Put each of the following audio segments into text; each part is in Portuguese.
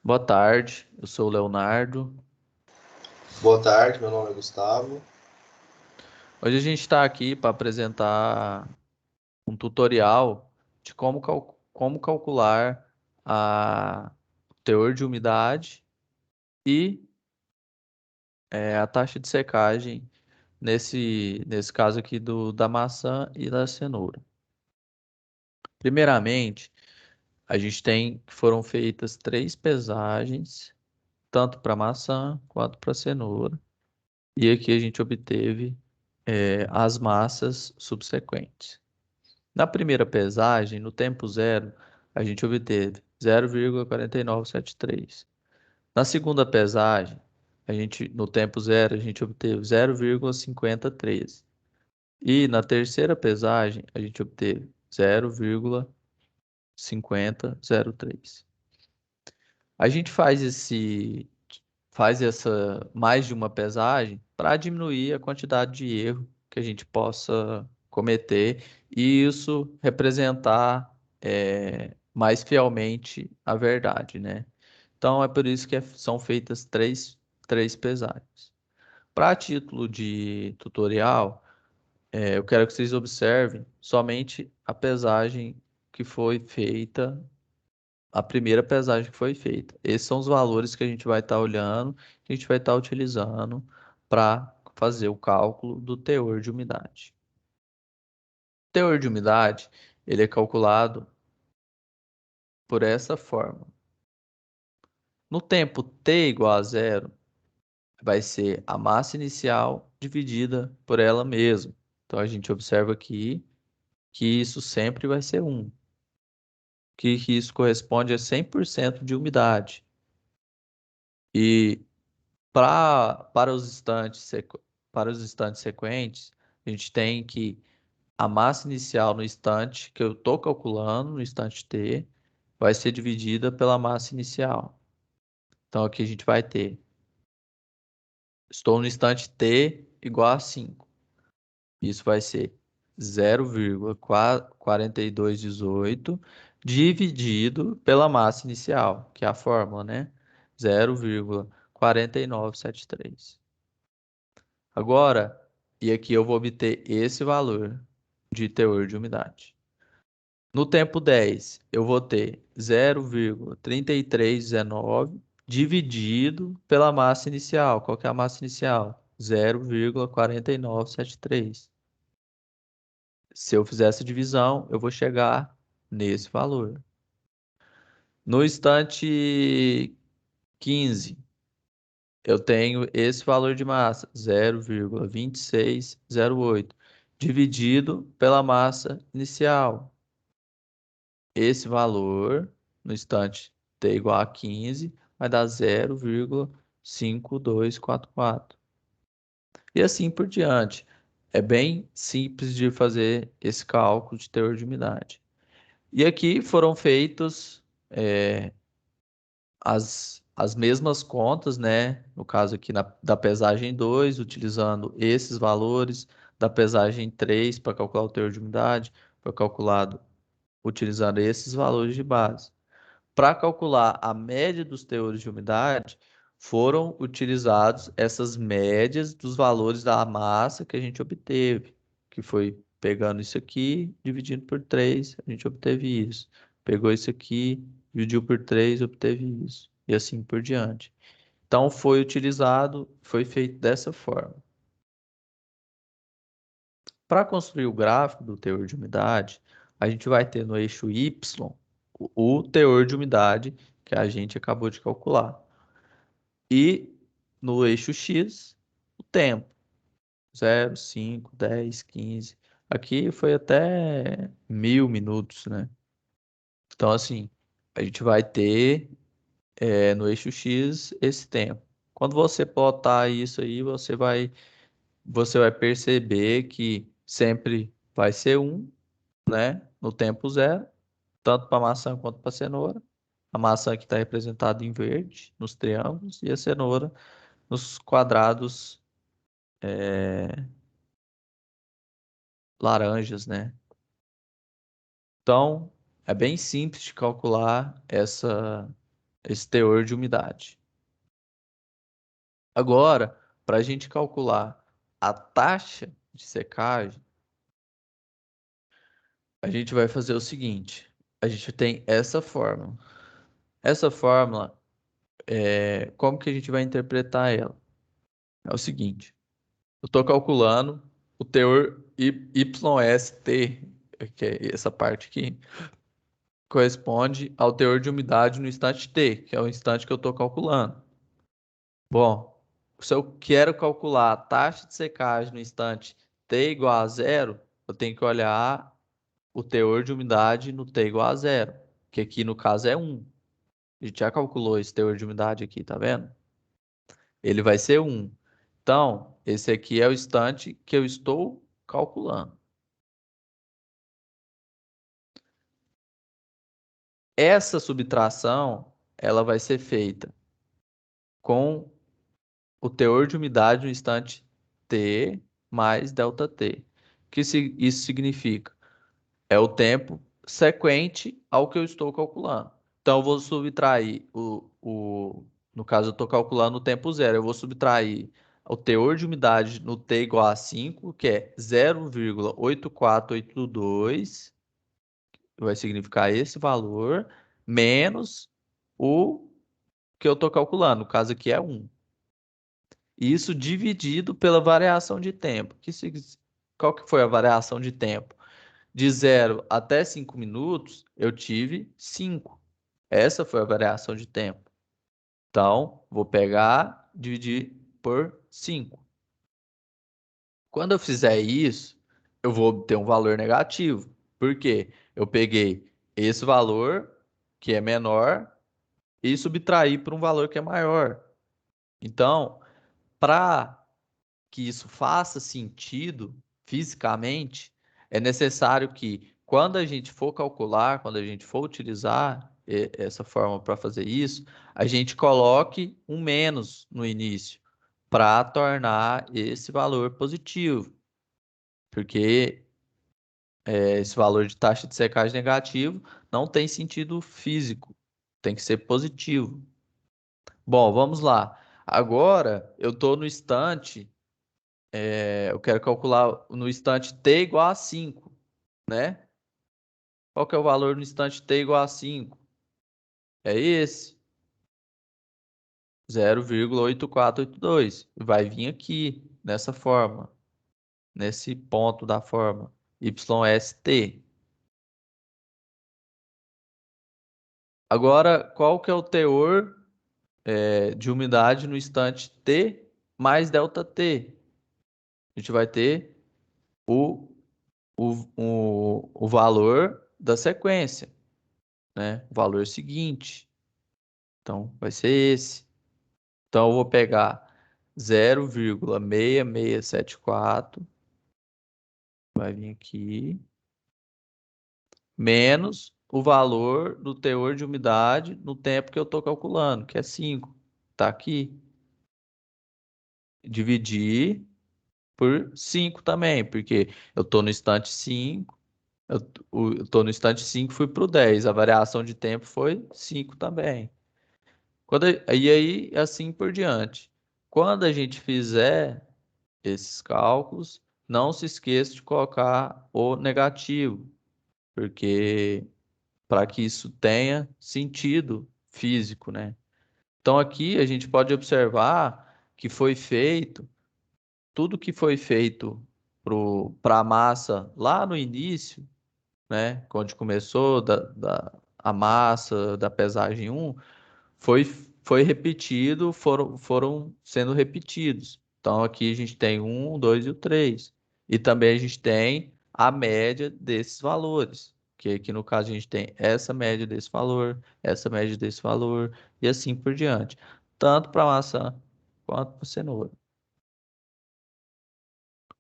Boa tarde, eu sou o Leonardo. Boa tarde, meu nome é Gustavo. Hoje a gente está aqui para apresentar um tutorial de como calcular o teor de umidade e a taxa de secagem nesse caso aqui da maçã e da cenoura. Primeiramente, a gente tem que foram feitas três pesagens, tanto para maçã quanto para cenoura, e aqui a gente obteve as massas subsequentes. Na primeira pesagem, no tempo zero, a gente obteve 0,4973. Na segunda pesagem, no tempo zero, a gente obteve 0,5013. E na terceira pesagem, a gente obteve 0,5003. A gente faz essa mais de uma pesagem para diminuir a quantidade de erro que a gente possa cometer e isso representar mais fielmente a verdade, né? Então é por isso que são feitas três pesagens. Para título de tutorial, eu quero que vocês observem somente a pesagem que foi feita, a primeira pesagem que foi feita. Esses são os valores que a gente vai estar olhando, que a gente vai estar utilizando para fazer o cálculo do teor de umidade. O teor de umidade, ele é calculado por essa forma. No tempo t igual a zero, vai ser a massa inicial dividida por ela mesma. Então a gente observa aqui que isso sempre vai ser 1, que isso corresponde a 100% de umidade. E para para os instantes sequentes, a gente tem que a massa inicial no instante que eu estou calculando, no instante t, vai ser dividida pela massa inicial. Então aqui a gente vai ter, estou no instante t igual a 5. Isso vai ser 0,4218 dividido pela massa inicial, que é a fórmula, né? 0,4973. Agora, e aqui eu vou obter esse valor de teor de umidade. No tempo 10, eu vou ter 0,3319 dividido pela massa inicial. Qual que é a massa inicial? 0,4973. Se eu fizer essa divisão, eu vou chegar nesse valor. No instante 15, eu tenho esse valor de massa, 0,2608, dividido pela massa inicial. Esse valor, no instante t igual a 15, vai dar 0,5244. E assim por diante. É bem simples de fazer esse cálculo de teor de umidade. E aqui foram feitos as mesmas contas, né? No caso aqui da pesagem 2, utilizando esses valores, da pesagem 3 para calcular o teor de umidade, foi calculado utilizando esses valores de base. Para calcular a média dos teores de umidade, foram utilizados essas médias dos valores da massa que a gente obteve, que foi pegando isso aqui, dividindo por 3, a gente obteve isso. Pegou isso aqui, dividiu por 3, obteve isso. E assim por diante. Então foi utilizado, foi feito dessa forma. Para construir o gráfico do teor de umidade, a gente vai ter no eixo Y o teor de umidade que a gente acabou de calcular. E no eixo X, o tempo. 0, 5, 10, 15. Aqui foi até 1000 minutos, né? Então, assim, a gente vai ter no eixo X esse tempo. Quando você plotar isso aí, você vai perceber que sempre vai ser 1, né? No tempo zero, tanto para maçã quanto para cenoura. A maçã aqui está representada em verde, nos triângulos, e a cenoura nos quadrados laranjas, né? Então, é bem simples de calcular esse teor de umidade. Agora, para a gente calcular a taxa de secagem, a gente vai fazer o seguinte: a gente tem essa fórmula. Essa fórmula, como que a gente vai interpretar ela? É o seguinte: eu estou calculando o teor YST, que é essa parte aqui, corresponde ao teor de umidade no instante T, que é o instante que eu estou calculando. Bom, se eu quero calcular a taxa de secagem no instante T igual a zero, eu tenho que olhar o teor de umidade no T igual a zero, que aqui no caso é 1. A gente já calculou esse teor de umidade aqui, tá vendo? Ele vai ser 1. Então, esse aqui é o instante que eu estou calculando. Essa subtração, ela vai ser feita com o teor de umidade no instante T mais ΔT. O que isso significa? É o tempo sequente ao que eu estou calculando. Então, eu vou subtrair no caso, eu estou calculando o tempo zero. Eu vou subtrair o teor de umidade no T igual a 5, que é 0,8482, vai significar esse valor, menos o que eu estou calculando. No caso aqui é 1. Isso dividido pela variação de tempo. Qual que foi a variação de tempo? De 0 até 5 minutos, eu tive 5. Essa foi a variação de tempo. Então, vou pegar, dividir por 5. Quando eu fizer isso, eu vou obter um valor negativo. Por quê? Eu peguei esse valor, que é menor, e subtraí por um valor que é maior. Então, para que isso faça sentido fisicamente, é necessário que, quando a gente for calcular, quando a gente for utilizar essa forma para fazer isso, a gente coloque um menos no início para tornar esse valor positivo, porque esse valor de taxa de secagem negativo não tem sentido físico, tem que ser positivo. Bom, vamos lá. Agora eu estou no instante. Eu quero calcular no instante t igual a 5, né? Qual que é o valor no instante t igual a 5? É esse, 0,8482. Vai vir aqui, nessa forma, nesse ponto da forma, YST. Agora, qual que é o teor de umidade no instante t mais ΔT? A gente vai ter o, o valor da sequência, né? O valor seguinte. Então, vai ser esse. Então, eu vou pegar 0,6674, vai vir aqui, menos o valor do teor de umidade no tempo que eu estou calculando, que é 5. Está aqui. Dividir por 5 também, porque eu estou no instante 5, eu estou no instante 5, fui para o 10. A variação de tempo foi 5 também. E aí, assim por diante. Quando a gente fizer esses cálculos, não se esqueça de colocar o negativo, porque para que isso tenha sentido físico, né? Então aqui a gente pode observar que foi feito tudo que foi feito para a massa lá no início, né? Quando começou a massa da pesagem 1, foi, foi repetido, foram sendo repetidos. Então aqui a gente tem um, 2 e o 3. E também a gente tem a média desses valores. Que aqui no caso a gente tem essa média desse valor, essa média desse valor, e assim por diante. Tanto para maçã quanto para cenoura.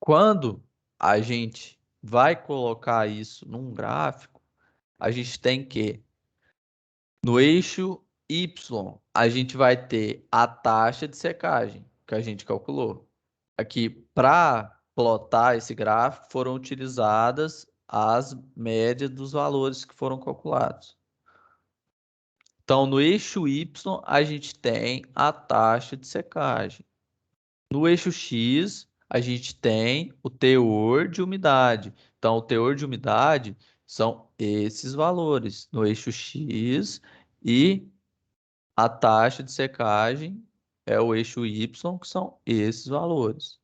Quando a gente vai colocar isso num gráfico, a gente tem que no eixo Y, a gente vai ter a taxa de secagem que a gente calculou. Aqui, para plotar esse gráfico, foram utilizadas as médias dos valores que foram calculados. Então, no eixo Y, a gente tem a taxa de secagem. No eixo X, a gente tem o teor de umidade. Então, o teor de umidade são esses valores no eixo X e a taxa de secagem é o eixo Y, que são esses valores.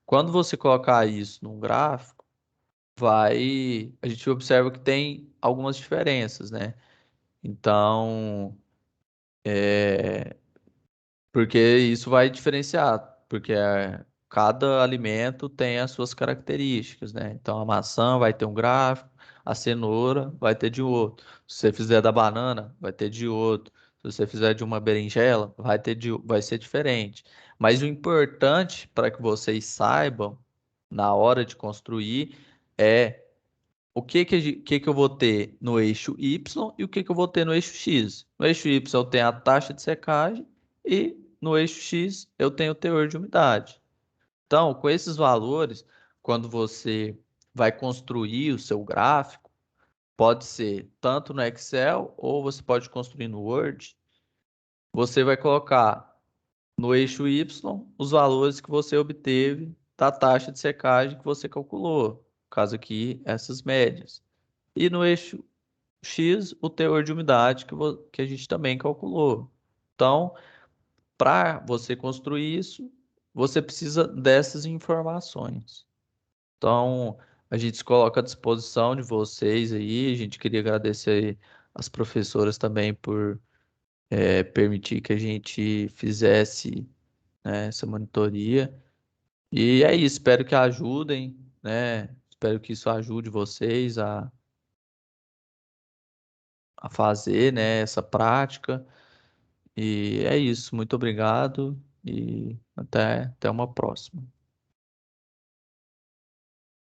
Quando você colocar isso num gráfico, a gente observa que tem algumas diferenças, né? Então, porque isso vai diferenciar, porque cada alimento tem as suas características, né? Então a maçã vai ter um gráfico, a cenoura vai ter de outro. Se você fizer da banana, vai ter de outro. Se você fizer de uma berinjela, vai ser diferente. Mas o importante para que vocês saibam na hora de construir é o que que eu vou ter no eixo Y e o que que eu vou ter no eixo X. No eixo Y eu tenho a taxa de secagem e no eixo X eu tenho o teor de umidade. Então, com esses valores, quando você vai construir o seu gráfico, pode ser tanto no Excel ou você pode construir no Word, você vai colocar no eixo Y os valores que você obteve da taxa de secagem que você calculou, no caso aqui, essas médias. E no eixo X, o teor de umidade que a gente também calculou. Então, para você construir isso, você precisa dessas informações. Então, a gente se coloca à disposição de vocês aí. A gente queria agradecer as professoras também por permitir que a gente fizesse, né, essa monitoria. E é isso, espero que ajudem, né? Espero que isso ajude vocês a fazer, né, essa prática. E é isso. Muito obrigado e até uma próxima.